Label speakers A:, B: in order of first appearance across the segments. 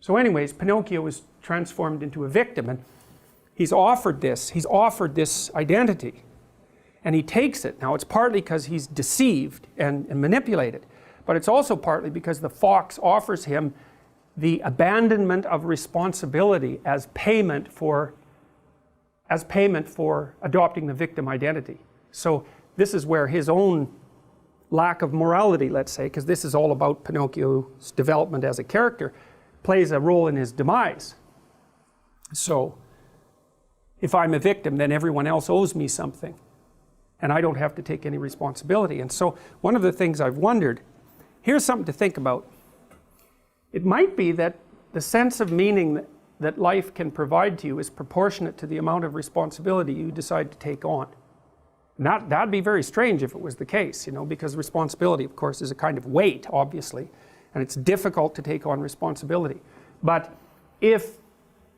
A: So anyways, Pinocchio is transformed into a victim, and he's offered this identity, and he takes it. Now it's partly because he's deceived and manipulated, but it's also partly because the fox offers him the abandonment of responsibility as payment for adopting the victim identity. So this is where his own lack of morality, let's say, because this is all about Pinocchio's development as a character, plays a role in his demise. So if I'm a victim, then everyone else owes me something, and I don't have to take any responsibility. And so one of the things I've wondered, here's something to think about. It might be that the sense of meaning that life can provide to you is proportionate to the amount of responsibility you decide to take on. And that'd be very strange if it was the case, you know, because responsibility, of course, is a kind of weight, obviously, and it's difficult to take on responsibility. But if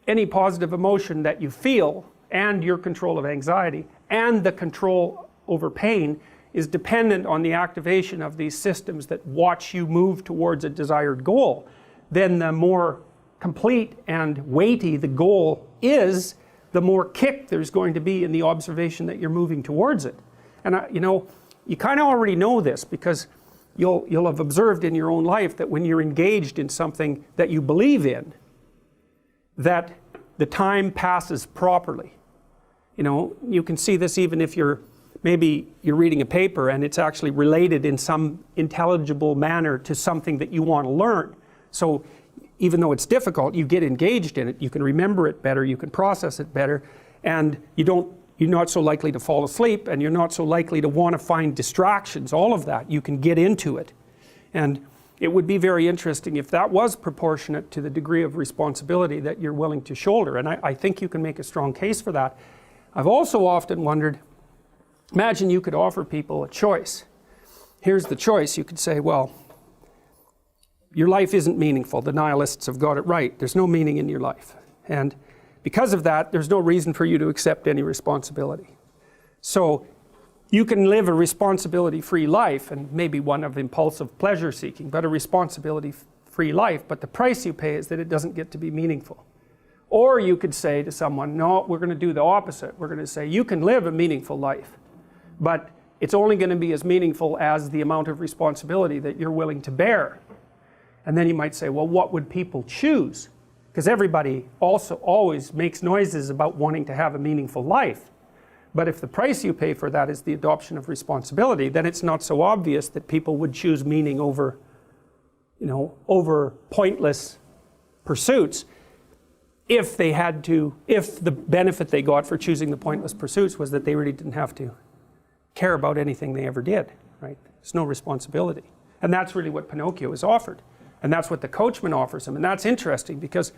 A: any positive emotion that you feel, and your control of anxiety, and the control over pain, is dependent on the activation of these systems that watch you move towards a desired goal, then the more complete and weighty the goal is, the more kick there's going to be in the observation that you're moving towards it. And you know, you kind of already know this, because you'll have observed in your own life that when you're engaged in something that you believe in, that the time passes properly. You know, you can see this even if maybe you're reading a paper and it's actually related in some intelligible manner to something that you want to learn. So even though it's difficult, you get engaged in it, you can remember it better, you can process it better, and you're not so likely to fall asleep, and you're not so likely to want to find distractions, all of that. You can get into it. And it would be very interesting if that was proportionate to the degree of responsibility that you're willing to shoulder, and I think you can make a strong case for that. I've also often wondered, imagine you could offer people a choice. Here's the choice. You could say, well, your life isn't meaningful. The nihilists have got it right. There's no meaning in your life. And because of that, there's no reason for you to accept any responsibility. So you can live a responsibility-free life, and maybe one of impulsive pleasure-seeking, but a responsibility-free life, but the price you pay is that it doesn't get to be meaningful. Or you could say to someone, no, we're going to do the opposite. We're going to say, you can live a meaningful life, but it's only going to be as meaningful as the amount of responsibility that you're willing to bear. And then you might say, well, what would people choose? Because everybody also always makes noises about wanting to have a meaningful life. But if the price you pay for that is the adoption of responsibility, then it's not so obvious that people would choose meaning over, you know, over pointless pursuits, if the benefit they got for choosing the pointless pursuits was that they really didn't have to care about anything they ever did, right? There's no responsibility. And that's really what Pinocchio is offered. And that's what the coachman offers him. And that's interesting because,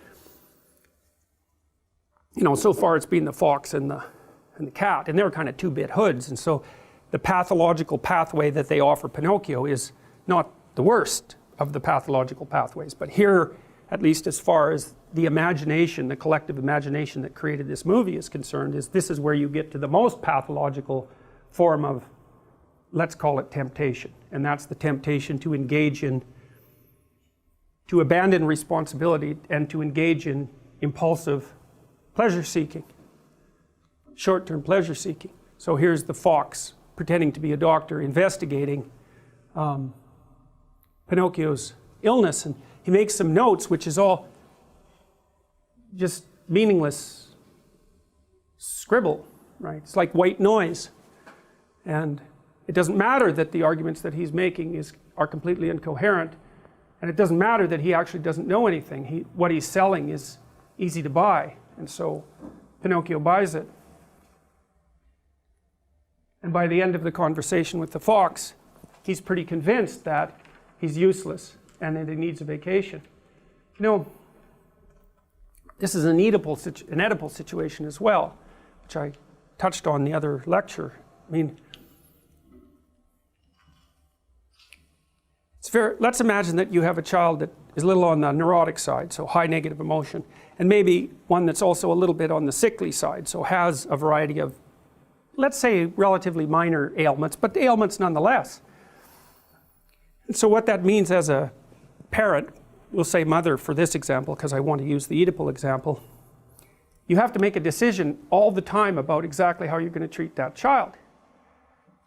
A: you know, so far it's been the fox and the cat, and they're kind of two-bit hoods. And so the pathological pathway that they offer Pinocchio is not the worst of the pathological pathways. But here, at least as far as the imagination, the collective imagination that created this movie is concerned, this is where you get to the most pathological form of, let's call it temptation. And that's the temptation to engage in, to abandon responsibility and to engage in impulsive pleasure-seeking, short-term pleasure-seeking. So here's the fox pretending to be a doctor, investigating Pinocchio's illness, and he makes some notes, which is all just meaningless scribble, right? It's like white noise. And it doesn't matter that the arguments that he's making are completely incoherent, and it doesn't matter that he actually doesn't know anything. What he's selling is easy to buy, and so Pinocchio buys it. And by the end of the conversation with the fox, he's pretty convinced that he's useless and that he needs a vacation. You know, this is an Oedipal situation as well, which I touched on in the other lecture. I mean, let's imagine that you have a child that is a little on the neurotic side, so high negative emotion, and maybe one that's also a little bit on the sickly side, so has a variety of, let's say, relatively minor ailments, but ailments nonetheless. And so what that means as a parent, we'll say mother for this example because I want to use the Oedipal example, you have to make a decision all the time about exactly how you're going to treat that child.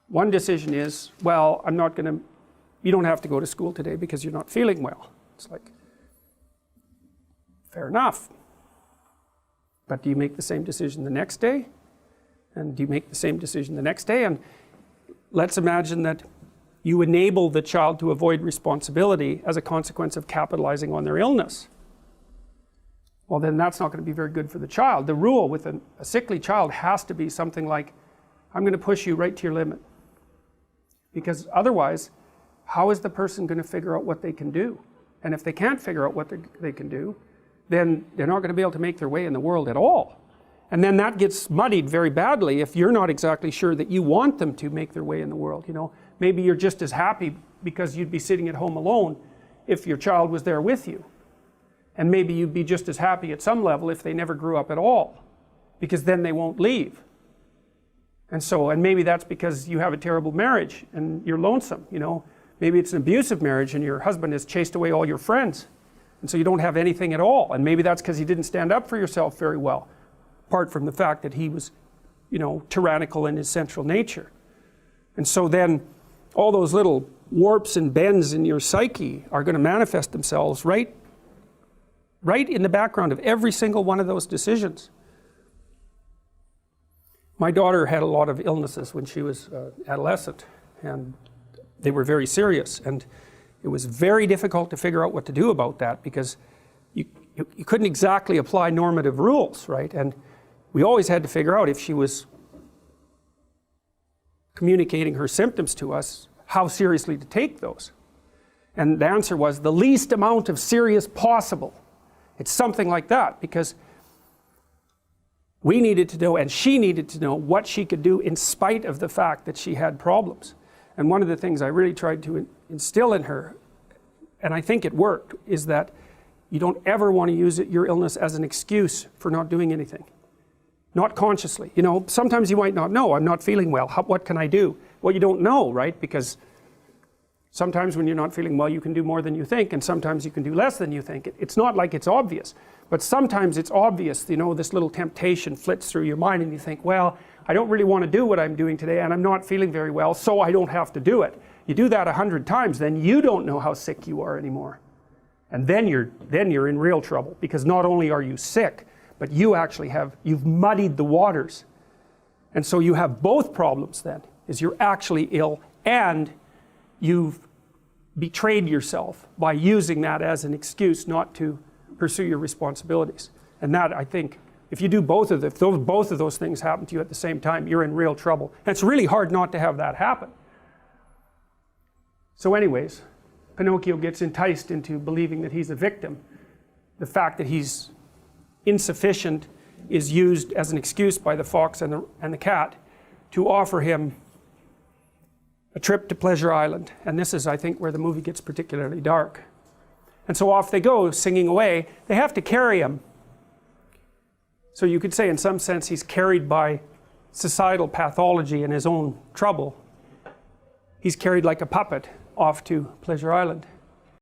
A: One decision is, well, you don't have to go to school today because you're not feeling well. It's like, fair enough. But do you make the same decision the next day? And do you make the same decision the next day? And let's imagine that you enable the child to avoid responsibility as a consequence of capitalizing on their illness. Well, then that's not going to be very good for the child. The rule with a sickly child has to be something like, I'm going to push you right to your limit. Because otherwise, how is the person going to figure out what they can do? And if they can't figure out what they can do, then they're not going to be able to make their way in the world at all. And then that gets muddied very badly if you're not exactly sure that you want them to make their way in the world. You know, maybe you're just as happy because you'd be sitting at home alone if your child was there with you. And maybe you'd be just as happy at some level if they never grew up at all, because then they won't leave. And maybe that's because you have a terrible marriage and you're lonesome, you know. Maybe it's an abusive marriage and your husband has chased away all your friends. And so you don't have anything at all. And maybe that's because you didn't stand up for yourself very well, apart from the fact that he was, you know, tyrannical in his central nature. And so then all those little warps and bends in your psyche are going to manifest themselves right in the background of every single one of those decisions. My daughter had a lot of illnesses when she was adolescent, and they were very serious, and it was very difficult to figure out what to do about that because you couldn't exactly apply normative rules, right? And we always had to figure out if she was communicating her symptoms to us, how seriously to take those. And the answer was the least amount of serious possible. It's something like that, because we needed to know and she needed to know what she could do in spite of the fact that she had problems. And one of the things I really tried to instill in her, and I think it worked, is that you don't ever want to use your illness as an excuse for not doing anything. Not consciously. You know, sometimes you might not know, I'm not feeling well, what can I do? Well, you don't know, right? Because sometimes when you're not feeling well, you can do more than you think, and sometimes you can do less than you think. It's not like it's obvious, but sometimes it's obvious, you know, this little temptation flits through your mind and you think, well, I don't really want to do what I'm doing today and I'm not feeling very well, so I don't have to do it. You do that 100 times, then you don't know how sick you are anymore. And then you're in real trouble, because not only are you sick, but you've muddied the waters. And so you have both problems then, is you're actually ill and you've betrayed yourself by using that as an excuse not to pursue your responsibilities. And that, I think, if you do both of those things happen to you at the same time, you're in real trouble. And it's really hard not to have that happen. So anyways, Pinocchio gets enticed into believing that he's a victim. The fact that he's insufficient is used as an excuse by the fox and the cat to offer him a trip to Pleasure Island. And this is, I think, where the movie gets particularly dark. And so off they go, singing away. They have to carry him. So you could say, in some sense, he's carried by societal pathology and his own trouble. He's carried like a puppet off to Pleasure Island.